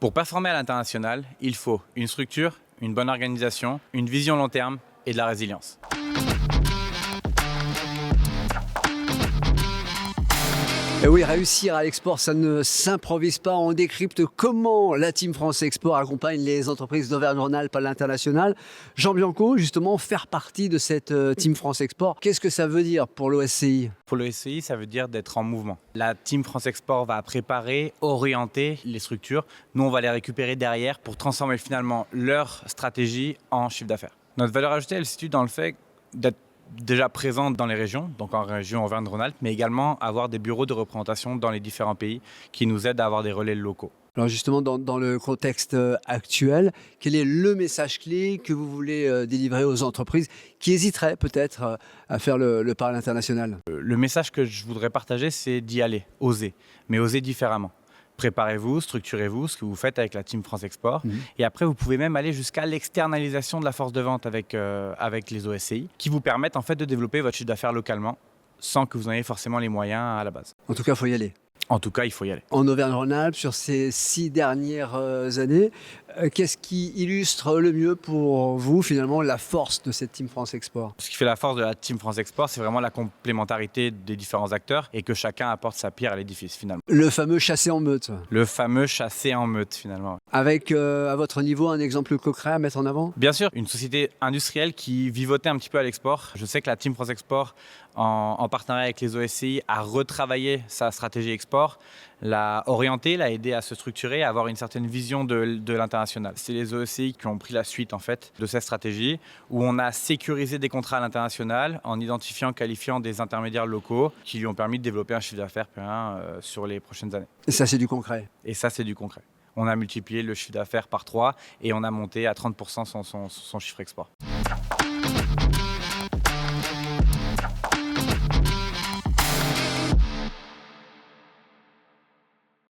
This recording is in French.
Pour performer à l'international, il faut une structure, une bonne organisation, une vision long terme et de la résilience. Et oui, réussir à l'export, ça ne s'improvise pas. On décrypte comment la Team France Export accompagne les entreprises d'Auvergne-Rhône-Alpes à l'international. Jean Bianco, justement, faire partie de cette Team France Export, qu'est-ce que ça veut dire pour l'OSCI ? Pour le SCI, ça veut dire d'être en mouvement. La Team France Export va préparer, orienter les structures. Nous, on va les récupérer derrière pour transformer finalement leur stratégie en chiffre d'affaires. Notre valeur ajoutée, elle se situe dans le fait d'être déjà présente dans les régions, donc en région Auvergne-Rhône-Alpes, mais également avoir des bureaux de représentation dans les différents pays qui nous aident à avoir des relais locaux. Alors justement, dans le contexte actuel, quel est le message clé que vous voulez délivrer aux entreprises qui hésiteraient peut-être à faire le pas à l'international ? Le message que je voudrais partager, c'est d'y aller, oser, mais oser différemment. Préparez-vous, structurez-vous, ce que vous faites avec la Team France Export. Et après, vous pouvez même aller jusqu'à l'externalisation de la force de vente avec les OSCI, qui vous permettent en fait de développer votre chiffre d'affaires localement sans que vous en ayez forcément les moyens à la base. En tout cas, il faut y aller. En tout cas, il faut y aller. En Auvergne-Rhône-Alpes, sur ces 6 dernières années, qu'est-ce qui illustre le mieux pour vous, finalement, la force de cette Team France Export ? Ce qui fait la force de la Team France Export, c'est vraiment la complémentarité des différents acteurs et que chacun apporte sa pierre à l'édifice, finalement. Le fameux chasser en meute. Le fameux chasser en meute, finalement. Avec, à votre niveau, un exemple concret à mettre en avant ? Bien sûr, une société industrielle qui vivotait un petit peu à l'export. Je sais que la Team France Export, en partenariat avec les OSCI, a retravaillé sa stratégie export, l'a orientée, l'a aidé à se structurer, à avoir une certaine vision de l'international. C'est les OSCI qui ont pris la suite en fait de cette stratégie où on a sécurisé des contrats à l'international en identifiant, qualifiant des intermédiaires locaux qui lui ont permis de développer un chiffre d'affaires périn sur les prochaines années. Et ça, c'est du concret. Et ça, c'est du concret. On a multiplié le chiffre d'affaires par 3 et on a monté à 30% son chiffre export.